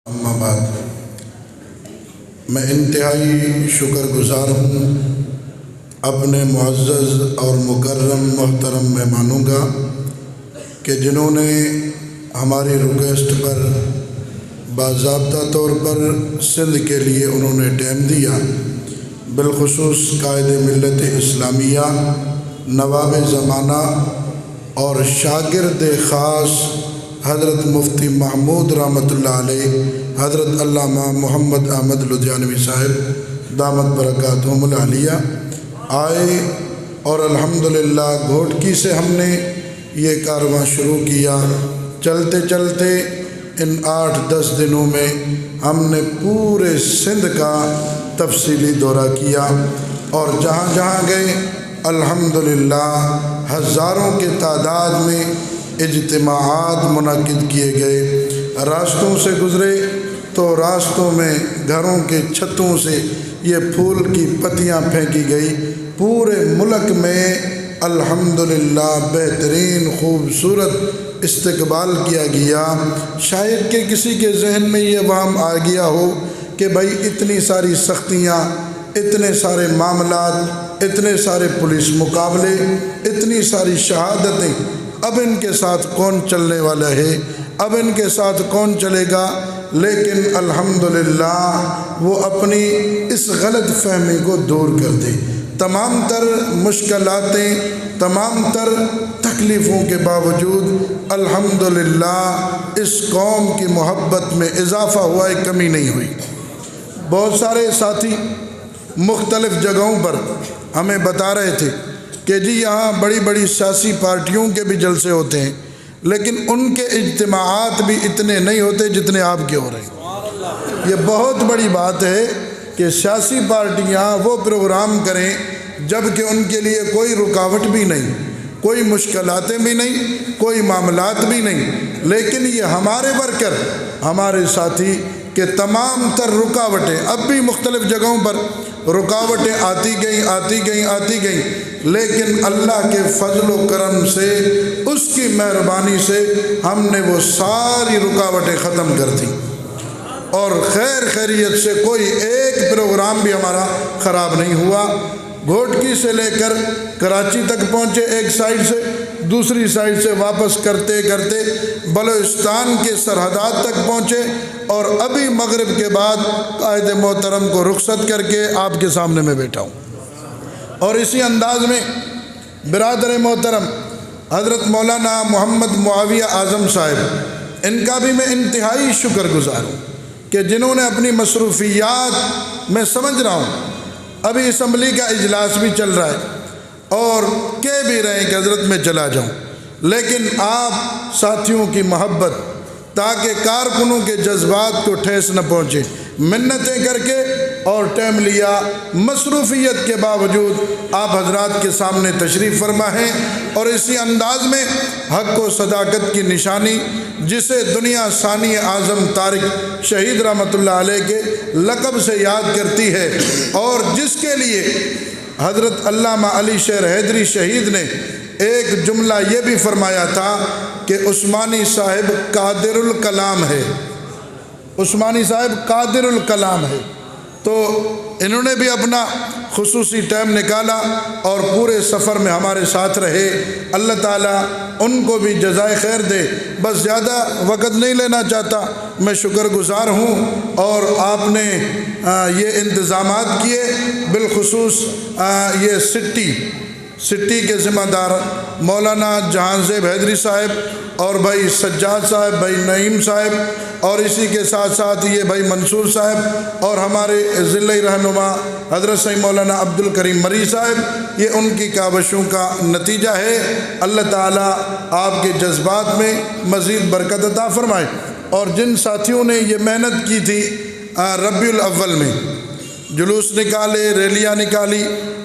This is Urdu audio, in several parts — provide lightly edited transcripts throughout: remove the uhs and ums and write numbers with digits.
اما بعد، میں انتہائی شکر گزار ہوں اپنے معزز اور مکرم محترم مہمانوں کا کہ جنہوں نے ہماری ریکویسٹ پر باضابطہ طور پر سندھ کے لیے انہوں نے ٹائم دیا۔ بالخصوص قائد ملت اسلامیہ، نواب زمانہ اور شاگرد خاص حضرت مفتی محمود رحمۃ اللہ علیہ، حضرت علامہ محمد احمد لدھیانوی صاحب دامت برکاتہم العالیہ آئے، اور الحمدللہ گھوٹکی سے ہم نے یہ کارواں شروع کیا۔ چلتے چلتے ان 8-10 دنوں میں ہم نے پورے سندھ کا تفصیلی دورہ کیا، اور جہاں جہاں گئے الحمدللہ ہزاروں کے تعداد میں اجتماعات منعقد کیے گئے۔ راستوں سے گزرے تو راستوں میں گھروں کے چھتوں سے یہ پھول کی پتیاں پھینکی گئی۔ پورے ملک میں الحمدللہ بہترین خوبصورت استقبال کیا گیا۔ شاید کہ کسی کے ذہن میں یہ وہم آ گیا ہو کہ بھائی اتنی ساری سختیاں، اتنے سارے معاملات، اتنے سارے پولیس مقابلے، اتنی ساری شہادتیں، اب ان کے ساتھ کون چلنے والا ہے، اب ان کے ساتھ کون چلے گا؟ لیکن الحمدللہ وہ اپنی اس غلط فہمی کو دور کر دے۔ تمام تر مشکلاتیں، تمام تر تکلیفوں کے باوجود الحمدللہ اس قوم کی محبت میں اضافہ ہوا ہے، کمی نہیں ہوئی۔ بہت سارے ساتھی مختلف جگہوں پر ہمیں بتا رہے تھے کہ جی یہاں بڑی بڑی سیاسی پارٹیوں کے بھی جلسے ہوتے ہیں، لیکن ان کے اجتماعات بھی اتنے نہیں ہوتے جتنے آپ کے ہو رہے ہیں۔ یہ بہت بڑی بات ہے کہ سیاسی پارٹیاں وہ پروگرام کریں جبکہ ان کے لیے کوئی رکاوٹ بھی نہیں، کوئی مشکلاتیں بھی نہیں، کوئی معاملات بھی نہیں، لیکن یہ ہمارے ورکر، ہمارے ساتھی کہ تمام تر رکاوٹیں اب بھی مختلف جگہوں پر رکاوٹیں آتی گئیں، لیکن اللہ کے فضل و کرم سے، اس کی مہربانی سے ہم نے وہ ساری رکاوٹیں ختم کر دیں، اور خیر خیریت سے کوئی ایک پروگرام بھی ہمارا خراب نہیں ہوا۔ گھوٹکی سے لے کر کراچی تک پہنچے ایک سائیڈ سے، دوسری سائیڈ سے واپس کرتے کرتے بلوچستان کے سرحدات تک پہنچے، اور ابھی مغرب کے بعد قائد محترم کو رخصت کر کے آپ کے سامنے میں بیٹھا ہوں۔ اور اسی انداز میں برادر محترم حضرت مولانا محمد معاویہ اعظم صاحب، ان کا بھی میں انتہائی شکر گزار ہوں کہ جنہوں نے اپنی مصروفیات، میں سمجھ رہا ہوں ابھی اسمبلی کا اجلاس بھی چل رہا ہے اور کہہ بھی رہے ہیں کہ حضرت میں چلا جاؤں، لیکن آپ ساتھیوں کی محبت، تاکہ کارکنوں کے جذبات کو ٹھیس نہ پہنچے، منتیں کر کے اور ٹائم لیا، مصروفیت کے باوجود آپ حضرات کے سامنے تشریف فرما ہیں، اور اسی انداز میں حق و صداقت کی نشانی، جسے دنیا ثانی اعظم طارق شہید رحمۃ اللہ علیہ کے لقب سے یاد کرتی ہے، اور جس کے لیے حضرت علامہ علی شیر حیدری شہید نے ایک جملہ یہ بھی فرمایا تھا کہ عثمانی صاحب قادر الکلام ہے، عثمانی صاحب قادر الکلام ہے۔ تو انہوں نے بھی اپنا خصوصی ٹائم نکالا اور پورے سفر میں ہمارے ساتھ رہے۔ اللہ تعالیٰ ان کو بھی جزائے خیر دے۔ بس زیادہ وقت نہیں لینا چاہتا، میں شکر گزار ہوں، اور آپ نے یہ انتظامات کیے، بالخصوص یہ سٹی کے ذمہ دار مولانا جہان زیب حیدری صاحب اور بھائی سجاد صاحب، بھائی نعیم صاحب، اور اسی کے ساتھ ساتھ یہ بھائی منصور صاحب، اور ہمارے ضلعی رہنما حضرت سید مولانا عبد الکریم مری صاحب، یہ ان کی کاوشوں کا نتیجہ ہے۔ اللہ تعالیٰ آپ کے جذبات میں مزید برکت عطا فرمائے۔ اور جن ساتھیوں نے یہ محنت کی تھی ربیع الاول میں، جلوس نکالے، ریلیاں نکالی،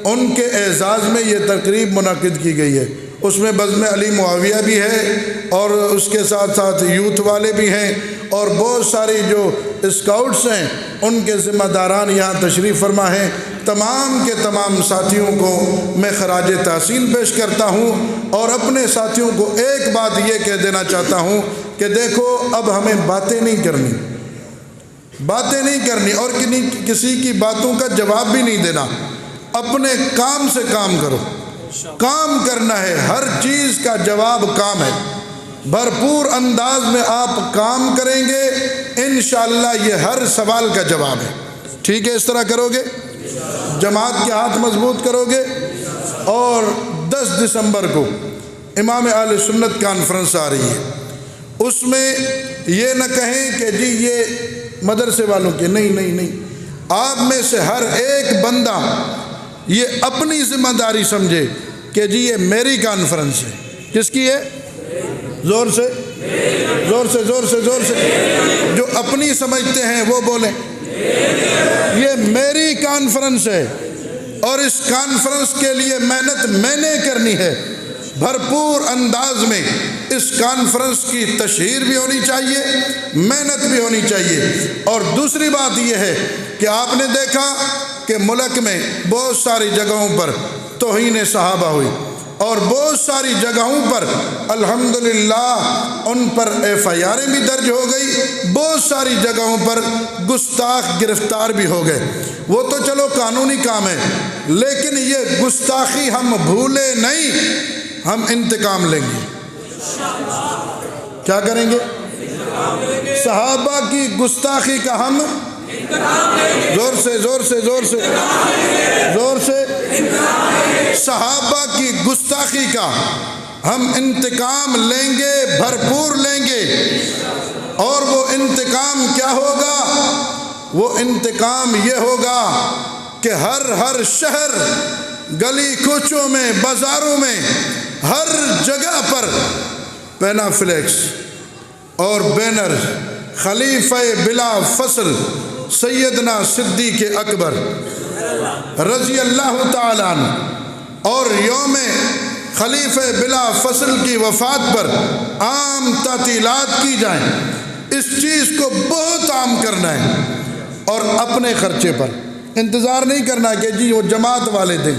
ان کے اعزاز میں یہ تقریب منعقد کی گئی ہے۔ اس میں بزم علی معاویہ بھی ہے، اور اس کے ساتھ ساتھ یوتھ والے بھی ہیں، اور بہت ساری جو اسکاؤٹس ہیں ان کے ذمہ داران یہاں تشریف فرما ہیں۔ تمام کے تمام ساتھیوں کو میں خراج تحسین پیش کرتا ہوں، اور اپنے ساتھیوں کو ایک بات یہ کہہ دینا چاہتا ہوں کہ دیکھو اب ہمیں باتیں نہیں کرنی، باتیں نہیں کرنی اور کسی کی باتوں کا جواب بھی نہیں دینا، اپنے کام سے کام کرو، کام کرنا ہے، ہر چیز کا جواب کام ہے، بھرپور انداز میں آپ کام کریں گے انشاءاللہ یہ ہر سوال کا جواب ہے۔ ٹھیک ہے، اس طرح کرو گے، جماعت کے ہاتھ مضبوط کرو گے۔ اور 10 دسمبر کو امام اہل سنت کانفرنس آ رہی ہے، اس میں یہ نہ کہیں کہ جی یہ مدرسے والوں کے، نہیں، آپ میں سے ہر ایک بندہ یہ اپنی ذمہ داری سمجھے کہ جی یہ میری کانفرنس ہے۔ کس کی ہے؟ زور سے جو اپنی سمجھتے ہیں وہ بولیں، یہ میری کانفرنس ہے اور اس کانفرنس کے لیے محنت میں نے کرنی ہے، بھرپور انداز میں اس کانفرنس کی تشہیر بھی ہونی چاہیے، محنت بھی ہونی چاہیے۔ اور دوسری بات یہ ہے کہ آپ نے دیکھا کہ ملک میں بہت ساری جگہوں پر توہین صحابہ ہوئی اور بہت ساری جگہوں پر الحمدللہ ان پر FIR بھی درج ہو گئی، بہت ساری جگہوں پر گستاخ گرفتار بھی ہو گئے۔ وہ تو چلو قانونی کام ہے، لیکن یہ گستاخی ہم بھولے نہیں، ہم انتقام لیں گے۔ کیا کریں گے؟ صحابہ کی گستاخی کا ہم زور سے صحابہ کی گستاخی کا ہم انتقام لیں گے، بھرپور لیں گے۔ اور وہ انتقام کیا ہوگا؟ وہ انتقام یہ ہوگا کہ ہر شہر، گلی کوچوں میں، بازاروں میں، ہر جگہ پر پینا فلیکس اور بینر خلیفہ بلا فصل سیدنا صدیق اکبر رضی اللہ تعالیٰ عنہ اور یوم خلیفہ بلا فصل کی وفات پر عام تعطیلات کی جائیں۔ اس چیز کو بہت عام کرنا ہے اور اپنے خرچے پر، انتظار نہیں کرنا کہ جی وہ جماعت والے دیں،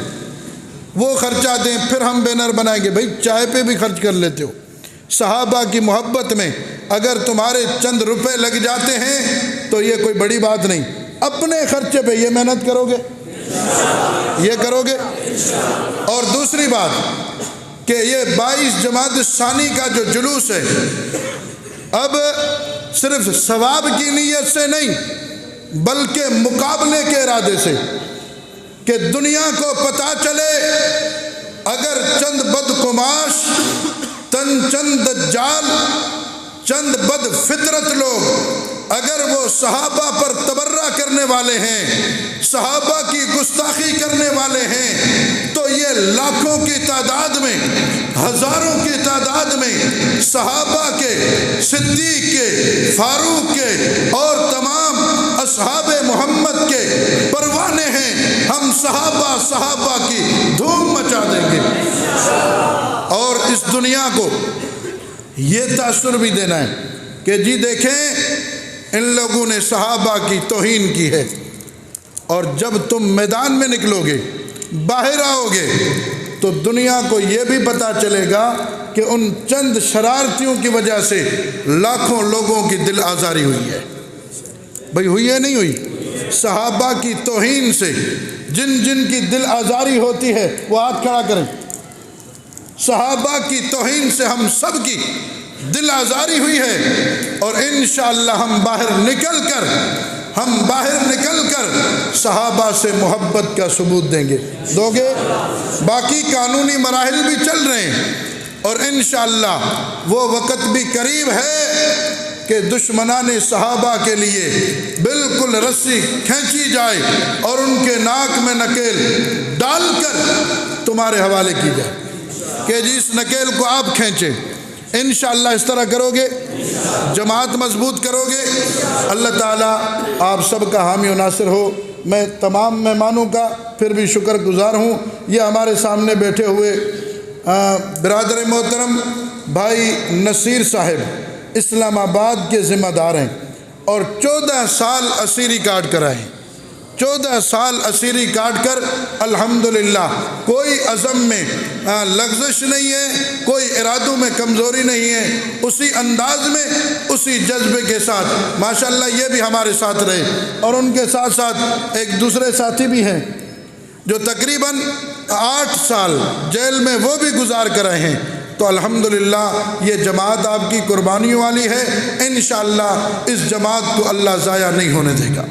وہ خرچہ دیں پھر ہم بینر بنائیں گے۔ بھائی چائے پہ بھی خرچ کر لیتے ہو، صحابہ کی محبت میں اگر تمہارے چند روپے لگ جاتے ہیں تو یہ کوئی بڑی بات نہیں، اپنے خرچے پہ یہ محنت کرو گے، یہ کرو گے۔ اور دوسری بات کہ یہ 22 جمادی الثانی کا جو جلوس ہے، اب صرف ثواب کی نیت سے نہیں بلکہ مقابلے کے ارادے سے، کہ دنیا کو پتہ چلے اگر چند بدقماش، چند دجال، چند بد فطرت لوگ اگر وہ صحابہ پر تبرہ کرنے والے ہیں، صحابہ کی گستاخی کرنے والے ہیں، تو یہ لاکھوں کی تعداد میں، ہزاروں کی تعداد میں صحابہ کے، صدیق کے، فاروق کے اور تمام اصحاب محمد کے پروانے ہیں۔ ہم صحابہ کی دھوم مچا دیں گے اور اس دنیا کو یہ تاثر بھی دینا ہے کہ جی دیکھیں ان لوگوں نے صحابہ کی توہین کی ہے۔ اور جب تم میدان میں نکلو گے، باہر آؤ گے، تو دنیا کو یہ بھی پتہ چلے گا کہ ان چند شرارتیوں کی وجہ سے لاکھوں لوگوں کی دل آزاری ہوئی ہے۔ بھئی ہوئی ہے نہیں ہوئی؟ صحابہ کی توہین سے جن کی دل آزاری ہوتی ہے وہ ہاتھ کھڑا کریں۔ صحابہ کی توہین سے ہم سب کی دل آزاری ہوئی ہے اور انشاءاللہ ہم باہر نکل کر صحابہ سے محبت کا ثبوت دیں گے۔ دو گے؟ باقی قانونی مراحل بھی چل رہے ہیں اور انشاءاللہ وہ وقت بھی قریب ہے کہ دشمنان صحابہ کے لیے بالکل رسی کھینچی جائے اور ان کے ناک میں نکیل ڈال کر تمہارے حوالے کی جائے کہ جی اس نکیل کو آپ کھینچیں۔ انشاءاللہ اس طرح کرو گے، جماعت مضبوط کرو گے، اللہ تعالیٰ آپ سب کا حامی و ناصر ہو۔ میں تمام مہمانوں کا پھر بھی شکر گزار ہوں۔ یہ ہمارے سامنے بیٹھے ہوئے برادر محترم بھائی نصیر صاحب اسلام آباد کے ذمہ دار ہیں اور 14 سال اسیری کاٹ کر آئے ہیں، 14 سال اسیری کاٹ کر الحمدللہ کوئی عزم میں لغزش نہیں ہے، کوئی ارادوں میں کمزوری نہیں ہے، اسی انداز میں اسی جذبے کے ساتھ ماشاءاللہ یہ بھی ہمارے ساتھ رہے۔ اور ان کے ساتھ ساتھ ایک دوسرے ساتھی بھی ہیں جو تقریباً 8 سال جیل میں وہ بھی گزار کر رہے ہیں۔ تو الحمدللہ یہ جماعت آپ کی قربانیوں والی ہے، انشاءاللہ اس جماعت کو اللہ ضائع نہیں ہونے دے گا۔